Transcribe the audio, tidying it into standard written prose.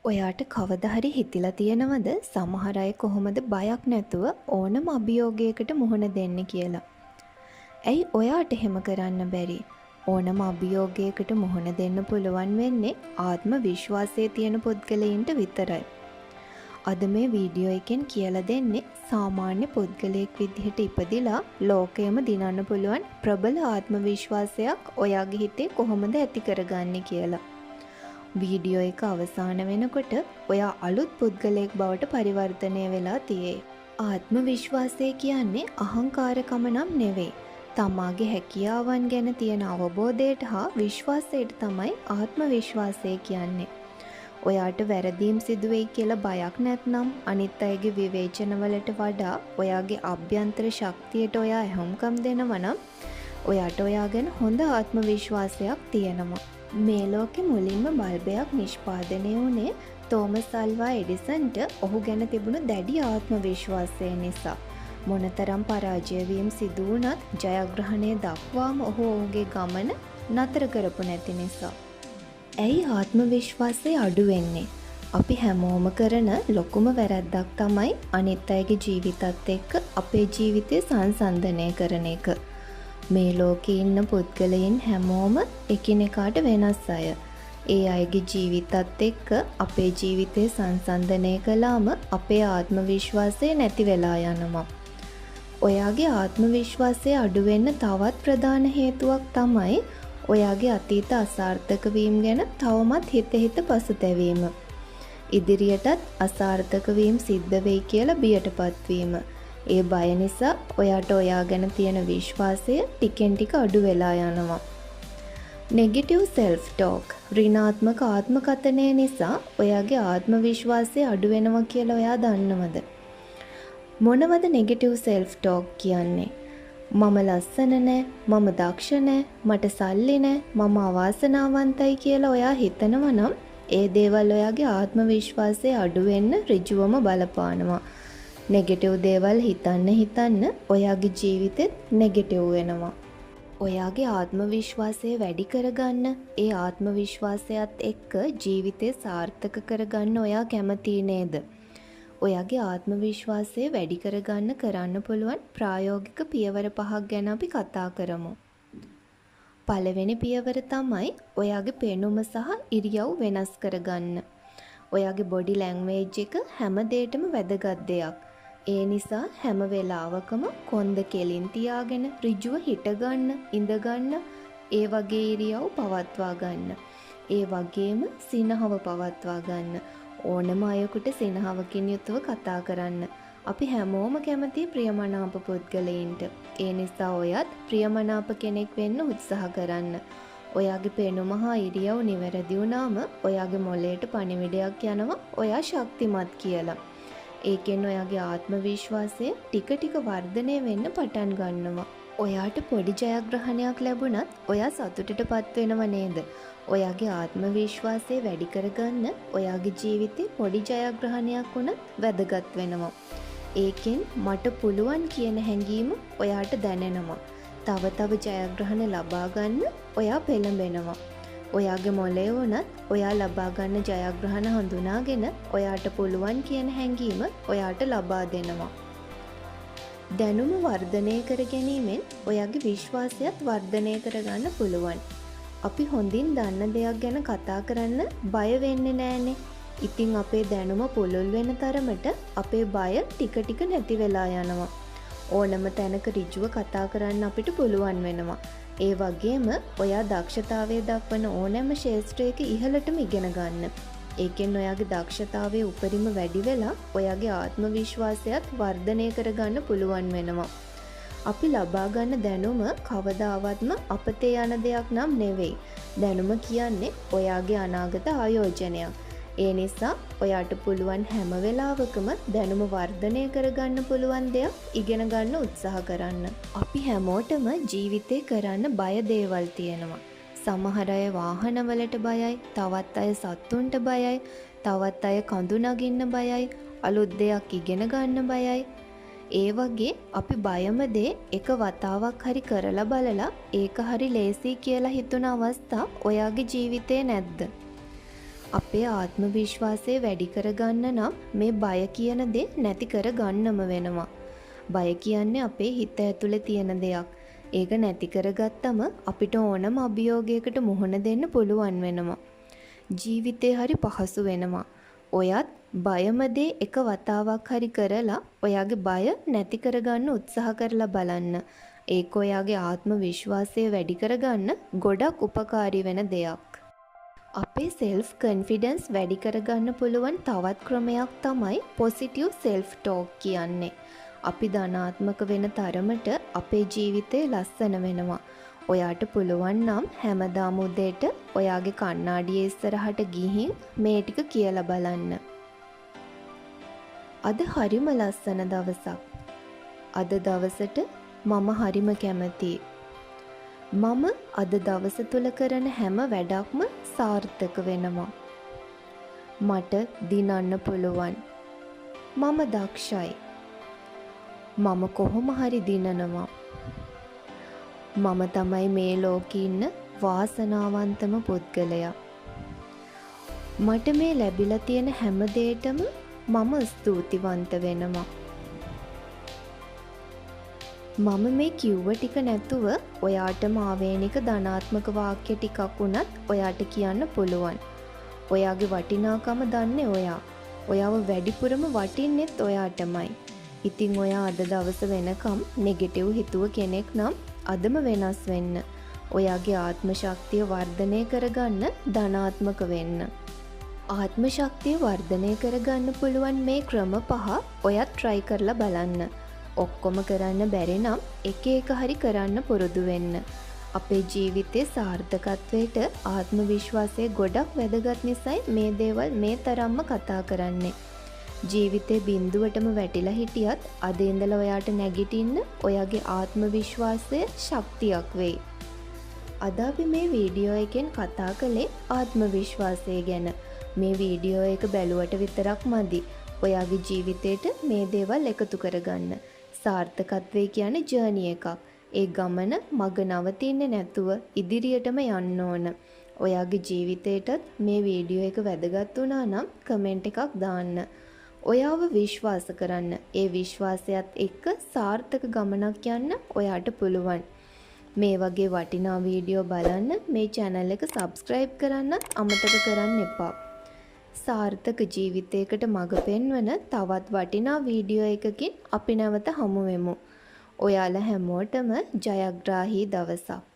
ඔයාට කවදා හරි හිතිලා තියෙනවද සමහර අය කොහොමද බයක් නැතුව ඕනම අභියෝගයකට මුහුණ දෙන්න කියලා? ඇයි ඔයාට එහෙම කරන්න බැරි? ඕනම අභියෝගයකට මුහුණ දෙන්න පුළුවන් වෙන්නේ ආත්ම විශ්වාසයේ තියෙන පුද්ගලයින්ට විතරයි. අද මේ වීඩියෝ එකෙන් කියලා දෙන්නේ සාමාන්‍ය පුද්ගලයෙක් විදිහට ඉපදිලා ලෝකයම දිනන්න පුළුවන් ප්‍රබල ආත්ම විශ්වාසයක් ඔයාගේ හිතේ කොහොමද ඇති කරගන්නේ කියලා. වීඩියෝ එක අවසාන වෙනකොට ඔයා අලුත් පුද්ගලයෙක් බවට පරිවර්තනය වෙලා තියෙයි. ආත්ම විශ්වාසය කියන්නේ අහංකාරකම නම් නෙවෙයි. තමාගේ හැකියාවන් ගැන තියෙන අවබෝධයට හා විශ්වාසයට තමයි ආත්ම විශ්වාසය කියන්නේ. ඔයාට වැරදීම් සිදුවෙයි කියලා බයක් නැත්නම් අනිත් අයගේ විවේචනවලට වඩා ඔයාගේ අභ්‍යන්තර ශක්තියට ඔයා ඇහුම්කම් දෙනවා නම් ඔයාට ඔයා ගැන හොඳ ආත්ම විශ්වාසයක් තියෙනවා. මේ ලෝකෙ මුලින්ම බල්බයක් නිෂ්පාදනය වුණේ තෝමස් අල්වා එඩිසන්ට ඔහු ගැන තිබුණු දැඩි ආත්ම විශ්වාසය නිසා. මොනතරම් පරාජය වීම සිදු වුණත් ජයග්‍රහණය දක්වාම ඔහු ඔහුගේ ගමන නතර කරපු නැති නිසා. ඇයි ආත්ම විශ්වාසය අඩු වෙන්නේ? අපි හැමෝම කරන ලොකුම වැරැද්දක් තමයි අනිත් අයගේ ජීවිතත් එක්ක අපේ ජීවිතය සංසන්දනය කරන එක. මේ ලෝකේ ඉන්න පුද්ගලයන් හැමෝම එකිනෙකාට වෙනස් අය. ඒ අයගේ ජීවිතත් එක්ක අපේ ජීවිතේ සංසන්දනය කළාම අපේ ආත්ම විශ්වාසය නැති වෙලා යනවා. ඔයාගේ ආත්ම විශ්වාසය අඩු වෙන්න තවත් ප්‍රධාන හේතුවක් තමයි ඔයාගේ අතීත අසාර්ථක වීම ගැන තවමත් හිත පසුතැවීම. ඉදිරියටත් අසාර්ථක වීම සිද්ධ වෙයි කියලා බියටපත් වීම. ඒ බය නිසා ඔයාට ඔයා ගැන තියෙන විශ්වාසය ටිකෙන් ටික අඩු වෙලා යනවා. නෙගටිව් සෙල්ෆ් ටෝක්, ඍණාත්මක ආත්මකථනය නිසා ඔයාගේ ආත්ම විශ්වාසය අඩු වෙනවා කියලා ඔයා දන්නවද? මොනවද නෙගටිව් සෙල්ෆ් ටෝක් කියන්නේ? මම ලස්සන නෑ, මම දක්ෂ නෑ, මට සල්ලි නෑ, මම අවාසනාවන්තයි කියලා ඔයා හිතනවා නම් ඒ දේවල් ඔයාගේ ආත්ම විශ්වාසය අඩු වෙන්න ඍජුවම බලපානවා. නෙගටිව් දේවල් හිතන්න ඔයාගේ ජීවිතෙත් නෙගටිව් වෙනවා. ඔයාගේ ආත්ම විශ්වාසය වැඩි කරගන්න, ඒ ආත්ම විශ්වාසයත් එක්ක ජීවිතේ සාර්ථක කරගන්න ඔයා කැමති නේද? ඔයාගේ ආත්ම විශ්වාසය වැඩි කරන්න පුළුවන් ප්‍රායෝගික පියවර 5ක් ගැන අපි කතා කරමු. පළවෙනි පියවර තමයි ඔයාගේ පෙනුම සහ ඉරියව් වෙනස් කරගන්න. ඔයාගේ බොඩි ලැන්ග්වේජ් එක හැම දෙයකටම වැදගත් දෙයක්. ඒ නිසා හැම වෙලාවකම කොන්ද කෙලින් තියාගෙන ඍජුව හිටගන්න, ඉඳගන්න, ඒ වගේ ඉරියව් පවත්වා ගන්න. ඒ වගේම සිනහව පවත්වා ගන්න. ඕනම අයෙකුට සිනහවකින් යුතුව කතා කරන්න. අපි හැමෝම කැමති ප්‍රියමනාප පුද්ගලයින්ට. ඒ නිසා ඔයත් ප්‍රියමනාප කෙනෙක් වෙන්න උත්සාහ කරන්න. ඔයාගේ පෙනුම හා ඉරියව් නිවැරදි වුණාම ඔයාගේ මොළයට පණිවිඩයක් යනවා ඔයා ශක්තිමත් කියලා. ඒකෙන් ඔයාගේ ආත්ම විශ්වාසය ටික ටික වර්ධනය වෙන්න පටන් ගන්නවා. ඔයාට පොඩි ජයග්‍රහණයක් ලැබුණත් ඔයා සතුටටපත් වෙනව නේද? ඔයාගේ ආත්ම විශ්වාසය වැඩි කරගන්න ඔයාගේ ජීවිතේ පොඩි ජයග්‍රහණයක් වුණත් වැදගත් වෙනවා. ඒකෙන් මට පුළුවන් කියන හැඟීම ඔයාට දැනෙනවා. තව ජයග්‍රහණ ලබා ගන්න ඔයා පෙළඹෙනවා. ඔයාගේ මොළේ වුණත් ඔයා ලබා ගන්න ජයග්‍රහණ හඳුනාගෙන ඔයාට පුළුවන් කියන හැඟීම ඔයාට ලබා දෙනවා. දැනුම වර්ධනය කර ගැනීමෙන් ඔයාගේ විශ්වාසයත් වර්ධනය කරගන්න පුළුවන්. අපි හොඳින් දන්න දෙයක් ගැන කතා කරන්න බය වෙන්නේ නෑනේ. ඉතින් අපේ දැනුම පුළුල් වෙන තරමට අපේ බය ටික ටික නැති වෙලා යනවා. ඕනම තැනක ඍජුව කතා කරන්න අපිට පුළුවන් වෙනවා. ඒ වගේම ඔයා දක්ෂතාවය දක්වන ඕනෑම ක්ෂේත්‍රයක ඉහළටම ඉගෙන ගන්න. ඒකෙන් ඔයාගේ දක්ෂතාවයේ උපරිම වැඩි වෙලා ඔයාගේ ආත්ම විශ්වාසයත් වර්ධනය කරගන්න පුළුවන් වෙනවා. අපි ලබා ගන්න දැනුම කවදාවත්ම අපතේ යන දෙයක් නම් නෙවෙයි. දැනුම කියන්නේ ඔයාගේ අනාගත ආයෝජනයක්. ඒ නිසා ඔයාට පුළුවන් හැම වෙලාවකම දැනුම වර්ධනය කරගන්න පුළුවන් දෙයක් ඉගෙන ගන්න උත්සාහ කරන්න. අපි හැමෝටම ජීවිතේ කරන්න බය දේවල් තියෙනවා. සමහර අය වාහනවලට බයයි, තවත් අය සත්තුන්ට බයයි, තවත් අය කඳු නගින්න බයයි, අලුත් දෙයක් ඉගෙන ගන්න බයයි. ඒ වගේ අපි බයම දේ එක වතාවක් හරි කරලා බලලා ඒක හරි ලේසි කියලා හිතුන අවස්ථා ඔයාගේ ජීවිතේ නැද්ද? අපේ ආත්ම විශ්වාසය වැඩි කරගන්න නම් මේ බය කියන දේ නැති කරගන්නම වෙනවා. බය කියන්නේ අපේ හිත ඇතුලේ තියෙන දෙයක්. ඒක නැති කරගත්තම අපිට ඕනම අභියෝගයකට මුහුණ දෙන්න පුළුවන් වෙනවා. ජීවිතේ හරි පහසු වෙනවා. ඔයත් බයම දේ එක වතාවක් හරි කරලා ඔයාගේ බය නැති කරගන්න උත්සාහ කරලා බලන්න. ඒක ඔයාගේ ආත්ම විශ්වාසය වැඩි කරගන්න ගොඩක් උපකාරී වෙන දෙයක්. අපේ self confidence වැඩි කරගන්න පුළුවන් තවත් ක්‍රමයක් තමයි positive self talk කියන්නේ. අපි ධනාත්මක වෙන තරමට අපේ ජීවිතේ ලස්සන වෙනවා. ඔයාට පුළුවන් නම් හැමදාම උදේට ඔයාගේ කණ්ණාඩියේ ඉස්සරහට ගිහින් මේ ටික කියලා බලන්න. අද හරිම ලස්සන දවසක්. අද දවසට මම හරිම කැමතියි. මම අද දවස තුල කරන හැම වැඩක්ම සාර්ථක වෙනවා. මට දිනන්න පුළුවන්. මම දක්ෂයි. මම කොහොම හරි දිනනවා. මම තමයි මේ ලෝකේ ඉන්න වාසනාවන්තම පුද්ගලයා. මට මේ ලැබිලා තියෙන හැම දෙයකටම මම ස්තුතිවන්ත වෙනවා. මම මේ කිව්ව ටික නැතුව ඔයාටම ආවේනික ධනාත්මක වාක්‍ය ටිකක් වුණත් ඔයාට කියන්න පුළුවන්. ඔයාගේ වටිනාකම දන්නේ ඔයා. ඔයාව වැඩිපුරම වටින්නෙත් ඔයාටමයි. ඉතින් ඔයා අද දවස වෙනකම් නෙගටිව් හිතුව කෙනෙක් නම් අදම වෙනස් වෙන්න. ඔයාගේ ආත්ම ශක්තිය වර්ධනය කරගන්න ධනාත්මක වෙන්න. ආත්ම ශක්තිය වර්ධනය කරගන්න පුළුවන් මේ ක්‍රම 5 ඔයත් try කරලා බලන්න. ඔක්කොම කරන්න බැරි නම් එක එක හරි කරන්න පුරුදු වෙන්න. අපේ ජීවිතයේ සාර්ථකත්වයට ආත්ම විශ්වාසය ගොඩක් වැදගත් නිසායි මේ දේවල් මේ තරම්ම කතා කරන්නේ. ජීවිතේ බිඳුවටම වැටිලා හිටියත් අද ඉඳලා ඔයාට නැගිටින්න ඔයාගේ ආත්ම විශ්වාසය ශක්තියක් වෙයි. අද අපි මේ වීඩියෝ එකෙන් කතා කළේ ආත්ම විශ්වාසය ගැන. මේ වීඩියෝ එක බැලුවට විතරක් මදි. ඔයාගේ ජීවිතේට මේ දේවල් එකතු කරගන්න. සාර්ථකත්වය කියන්නේ ජර්නි එකක්. ඒ ගමන මග නවතින්නේ නැතුව ඉදිරියටම යන්න ඕන. ඔයාගේ ජීවිතේටත් මේ වීඩියෝ එක වැදගත් වුණා නම් කමෙන්ට් එකක් දාන්න. ඔයාව විශ්වාස කරන්න. ඒ විශ්වාසයත් එක්ක සාර්ථක ගමනක් යන්න ඔයාට පුළුවන්. මේ වගේ වටිනා වීඩියෝ බලන්න මේ channel එක subscribe කරන්නත් අමතක කරන්න එපා. සාර්ථක ජීවිතයකට මඟ පෙන්වන තවත් වටිනා වීඩියෝ එකකින් අපි නැවත හමු වෙමු. ඔයාලා හැමෝටම ජයග්‍රාහී දවසක්.